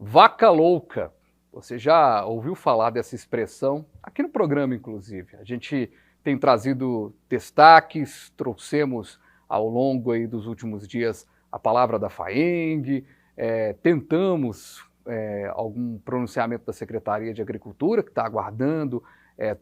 Vaca louca. Você já ouviu falar dessa expressão? Aqui no programa, inclusive. A gente tem trazido destaques, trouxemos ao longo aí dos últimos dias a palavra da FAENG, tentamos algum pronunciamento da Secretaria de Agricultura, que está aguardando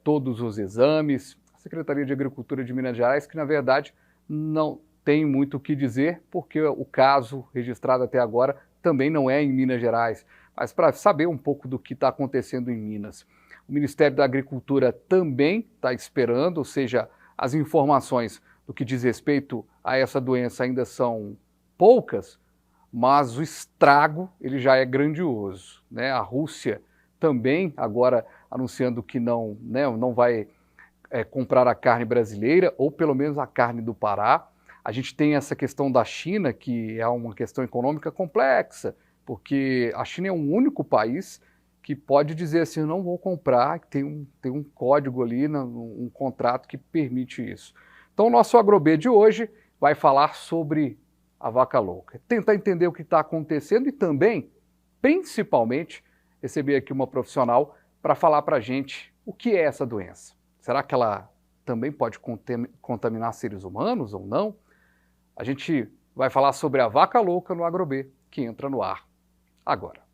todos os exames. A Secretaria de Agricultura de Minas Gerais, que na verdade não tem muito o que dizer, porque o caso registrado até agora também não é em Minas Gerais. Mas para saber um pouco do que está acontecendo em Minas, o Ministério da Agricultura também está esperando, ou seja, as informações do que diz respeito a essa doença ainda são poucas, mas o estrago ele já é grandioso, né? A Rússia também agora anunciando que não vai comprar a carne brasileira, ou pelo menos a carne do Pará. A gente tem essa questão da China, que é uma questão econômica complexa, porque a China é o único país que pode dizer assim, eu não vou comprar, tem um código ali, um contrato que permite isso. Então o nosso AgroB de hoje vai falar sobre a vaca louca, tentar entender o que está acontecendo e também, principalmente, receber aqui uma profissional para falar para a gente o que é essa doença. Será que ela também pode contaminar seres humanos ou não? A gente vai falar sobre a vaca louca no AgroB, que entra no ar agora.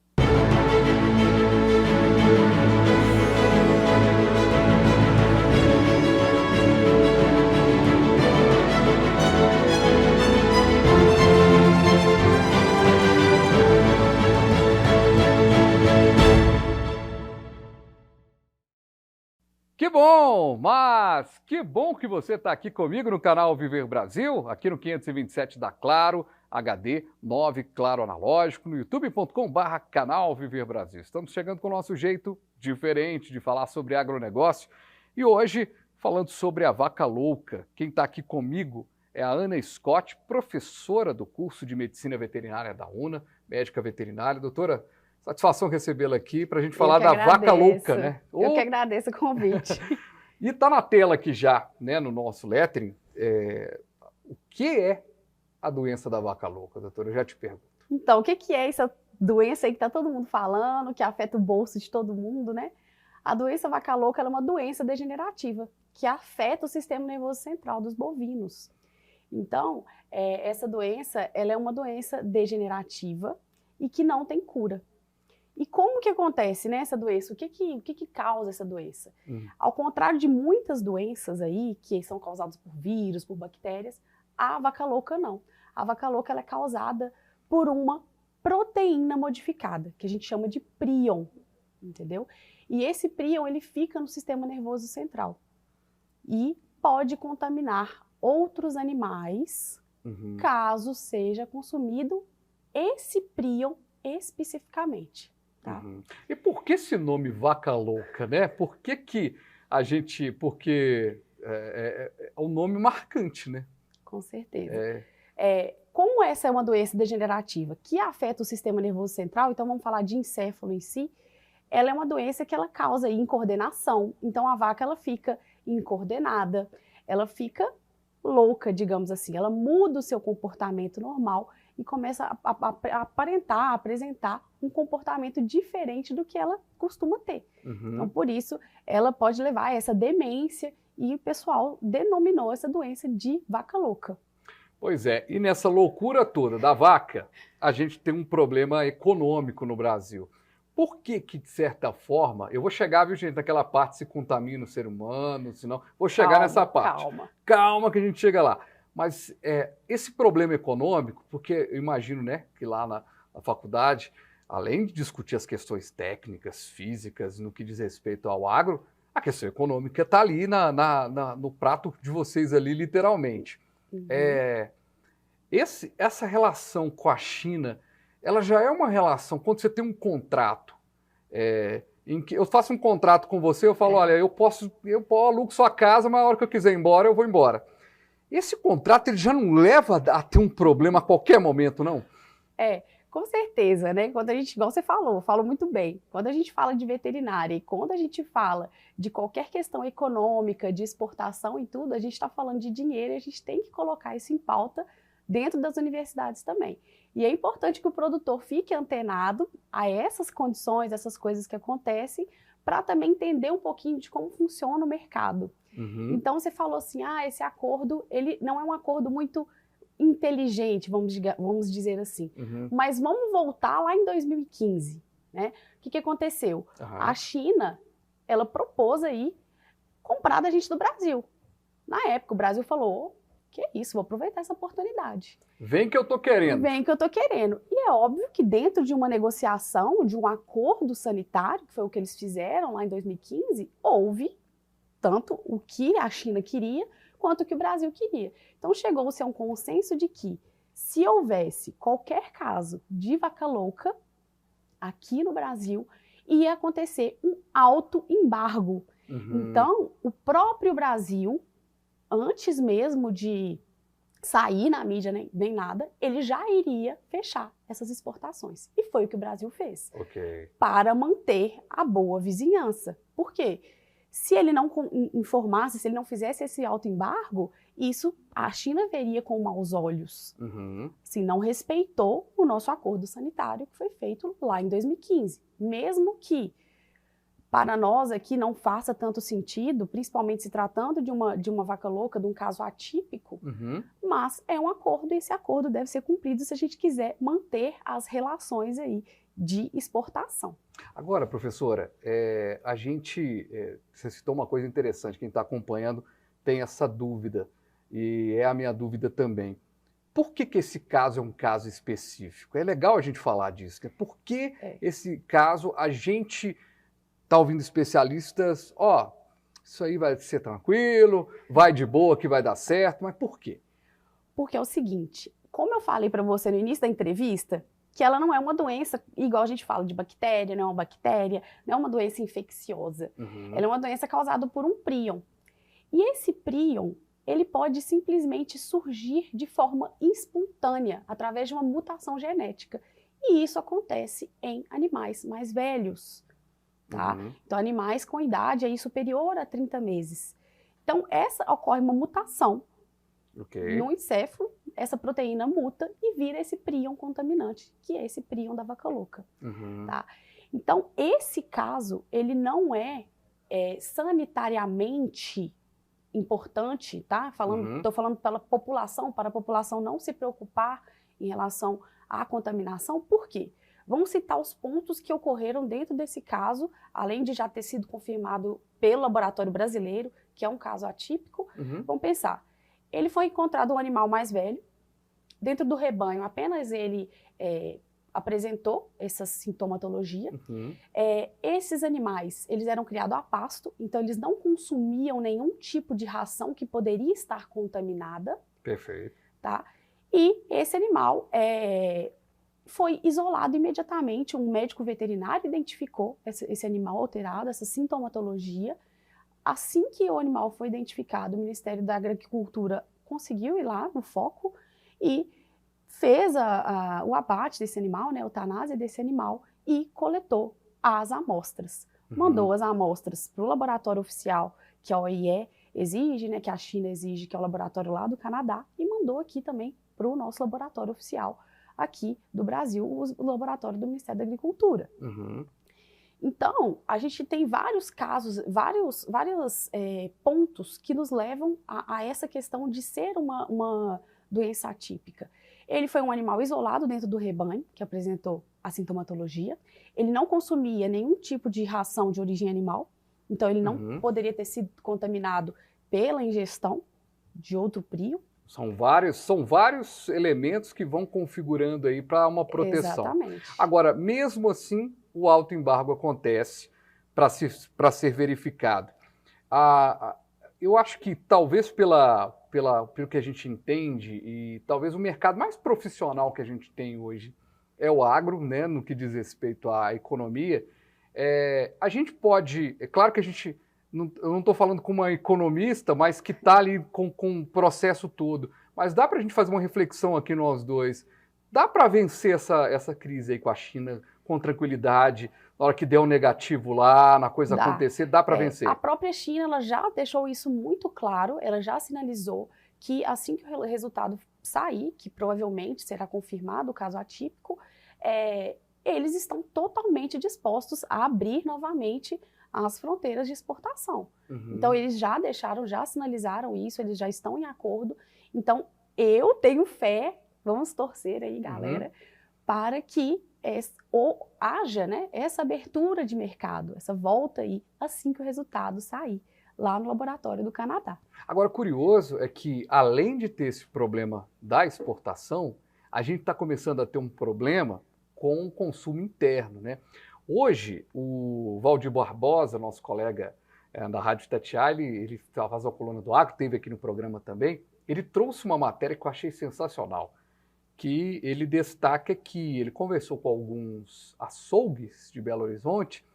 Que bom, mas que bom que você está aqui comigo no canal Viver Brasil, aqui no 527 da Claro, HD 9 Claro Analógico, no youtube.com/canal Viver Brasil. Estamos chegando com o nosso jeito diferente de falar sobre agronegócio e hoje falando sobre a vaca louca. Quem está aqui comigo é a Ana Scott, professora do curso de Medicina Veterinária da UNA, médica veterinária. Doutora, satisfação recebê-la aqui para a gente falar da vaca louca, né? Eu que agradeço o convite. E está na tela aqui já, né, no nosso lettering, o que é a doença da vaca louca, doutora? Eu já te pergunto. Então, o que é essa doença aí que está todo mundo falando, que afeta o bolso de todo mundo, né? A doença vaca louca é uma doença degenerativa que afeta o sistema nervoso central dos bovinos. Então, essa doença ela é uma doença degenerativa e que não tem cura. E como que acontece, né, essa doença? O que causa essa doença? Ao contrário de muitas doenças aí, que são causadas por vírus, por bactérias, a vaca louca não. A vaca louca ela é causada por uma proteína modificada, que a gente chama de prion, entendeu? E esse prion, ele fica no sistema nervoso central e pode contaminar outros animais, caso seja consumido esse prion especificamente. Tá? E por que esse nome vaca louca, né? Por que a gente... Porque é um nome marcante, né? Com certeza. Como essa é uma doença degenerativa que afeta o sistema nervoso central, então vamos falar de encéfalo em si, ela é uma doença que ela causa incoordenação. Então a vaca ela fica incoordenada, ela fica louca, digamos assim, ela muda o seu comportamento normal e começa a apresentar um comportamento diferente do que ela costuma ter. Então, por isso, ela pode levar a essa demência e o pessoal denominou essa doença de vaca louca. Pois é, e nessa loucura toda da vaca, a gente tem um problema econômico no Brasil. Por que, de certa forma, eu vou chegar, viu, gente, naquela parte se contamina o ser humano, senão... Vou chegar nessa parte. Calma que a gente chega lá. Mas esse problema econômico, porque eu imagino, né, que lá na faculdade, além de discutir as questões técnicas, físicas, no que diz respeito ao agro, a questão econômica está ali no prato de vocês ali, literalmente. Essa relação com a China, ela já é uma relação, quando você tem um contrato, em que eu faço um contrato com você, eu falo, olha, eu alugo sua casa, mas a hora que eu quiser ir embora, eu vou embora. Esse contrato ele já não leva a ter um problema a qualquer momento, não? Com certeza, né? Quando a gente, igual você falou muito bem, quando a gente fala de veterinária e quando a gente fala de qualquer questão econômica, de exportação e tudo, a gente está falando de dinheiro e a gente tem que colocar isso em pauta dentro das universidades também. E é importante que o produtor fique antenado a essas condições, essas coisas que acontecem, para também entender um pouquinho de como funciona o mercado. Uhum. Então, você falou assim, esse acordo, ele não é um acordo muito inteligente, vamos dizer assim. Uhum. Mas vamos voltar lá em 2015, né? O que aconteceu? Uhum. A China, ela propôs aí comprar da gente do Brasil. Na época, o Brasil falou, que isso, vou aproveitar essa oportunidade. Vem que eu tô querendo. Vem que eu tô querendo. E é óbvio que dentro de uma negociação, de um acordo sanitário, que foi o que eles fizeram lá em 2015, houve tanto o que a China queria, quanto o que o Brasil queria. Então chegou-se a um consenso de que, se houvesse qualquer caso de vaca louca aqui no Brasil, ia acontecer um alto embargo. Uhum. Então, o próprio Brasil, antes mesmo de sair na mídia nem nada, ele já iria fechar essas exportações. E foi o que o Brasil fez. Okay. Para manter a boa vizinhança. Por quê? Se ele não informasse, se ele não fizesse esse autoembargo, isso a China veria com maus olhos. Uhum. Se não respeitou o nosso acordo sanitário que foi feito lá em 2015. Mesmo que para nós aqui não faça tanto sentido, principalmente se tratando de uma vaca louca, de um caso atípico, uhum. Mas é um acordo e esse acordo deve ser cumprido se a gente quiser manter as relações aí de exportação. Agora, professora, você citou uma coisa interessante, quem está acompanhando tem essa dúvida, e é a minha dúvida também. Por que esse caso é um caso específico? É legal a gente falar disso, né? Por que esse caso a gente está ouvindo especialistas, isso aí vai ser tranquilo, vai de boa que vai dar certo, mas por quê? Porque é o seguinte, como eu falei para você no início da entrevista, que ela não é uma doença, igual a gente fala de bactéria, não é uma bactéria, não é uma doença infecciosa. Uhum. Ela é uma doença causada por um prion. E esse prion, ele pode simplesmente surgir de forma espontânea, através de uma mutação genética. E isso acontece em animais mais velhos. Tá? Uhum. Então, animais com idade aí superior a 30 meses. Então, ocorre uma mutação no encéfalo, essa proteína muta e vira esse prion contaminante, que é esse prion da vaca louca. Uhum. Tá? Então, esse caso, ele não é sanitariamente importante, tá? Tô falando para a população não se preocupar em relação à contaminação. Por quê? Vamos citar os pontos que ocorreram dentro desse caso, além de já ter sido confirmado pelo laboratório brasileiro, que é um caso atípico. Uhum. Vamos pensar. Ele foi encontrado um animal mais velho, dentro do rebanho apenas ele apresentou essa sintomatologia. Uhum. Esses animais, eles eram criados a pasto, então eles não consumiam nenhum tipo de ração que poderia estar contaminada. Perfeito. Tá? E esse animal foi isolado imediatamente, um médico veterinário identificou esse animal alterado, essa sintomatologia. Assim que o animal foi identificado, o Ministério da Agricultura conseguiu ir lá no foco e fez o abate desse animal, né, a eutanásia desse animal, e coletou as amostras. Uhum. Mandou as amostras para o laboratório oficial, que a OIE exige, né, que a China exige, que é o laboratório lá do Canadá, e mandou aqui também para o nosso laboratório oficial aqui do Brasil, o laboratório do Ministério da Agricultura. Uhum. Então, a gente tem vários casos, vários pontos que nos levam a essa questão de ser uma doença atípica. Ele foi um animal isolado dentro do rebanho, que apresentou a sintomatologia. Ele não consumia nenhum tipo de ração de origem animal, então ele não poderia ter sido contaminado pela ingestão de outro prion. São vários elementos que vão configurando aí para uma proteção. Exatamente. Agora, mesmo assim, o autoembargo acontece para ser verificado. Eu acho que talvez pelo que a gente entende e talvez o mercado mais profissional que a gente tem hoje é o agro, né, no que diz respeito à economia. A gente pode, é claro que eu não estou falando com uma economista, mas que está ali com o processo todo. Mas dá para a gente fazer uma reflexão aqui nós dois. Dá para vencer essa crise aí com a China com tranquilidade? Na hora que der um negativo lá, na coisa acontecer, dá para vencer? A própria China ela já deixou isso muito claro, ela já sinalizou que assim que o resultado sair, que provavelmente será confirmado o caso atípico, eles estão totalmente dispostos a abrir novamente as fronteiras de exportação. Uhum. Então, eles já deixaram, já sinalizaram isso, eles já estão em acordo. Então, eu tenho fé, vamos torcer aí, galera, para que haja, né, essa abertura de mercado, essa volta aí, assim que o resultado sair lá no laboratório do Canadá. Agora, curioso é que, além de ter esse problema da exportação, a gente está começando a ter um problema com o consumo interno, né? Hoje, o Valdir Barbosa, nosso colega da Rádio Itatiaia, ele faz a coluna do Agro, esteve aqui no programa também, ele trouxe uma matéria que eu achei sensacional, que ele destaca que ele conversou com alguns açougues de Belo Horizonte,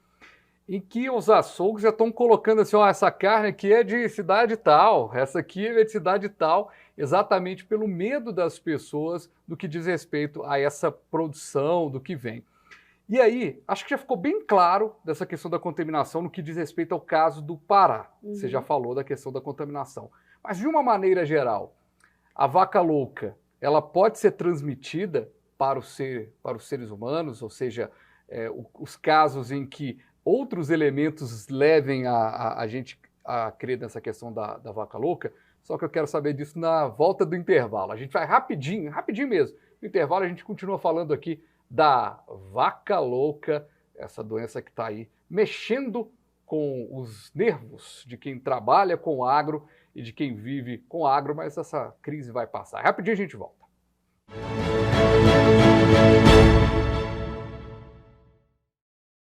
em que os açougues já estão colocando assim, ó, essa carne aqui é de cidade tal, essa aqui é de cidade tal, exatamente pelo medo das pessoas do que diz respeito a essa produção, do que vem. E aí, acho que já ficou bem claro dessa questão da contaminação no que diz respeito ao caso do Pará. Você já falou da questão da contaminação. Mas, de uma maneira geral, a vaca louca, ela pode ser transmitida para os seres humanos, ou seja, os casos em que outros elementos levem a gente a crer nessa questão da vaca louca, só que eu quero saber disso na volta do intervalo. A gente vai rapidinho mesmo. No intervalo a gente continua falando aqui da vaca louca, essa doença que está aí mexendo com os nervos de quem trabalha com agro e de quem vive com agro, mas essa crise vai passar. Rapidinho a gente volta.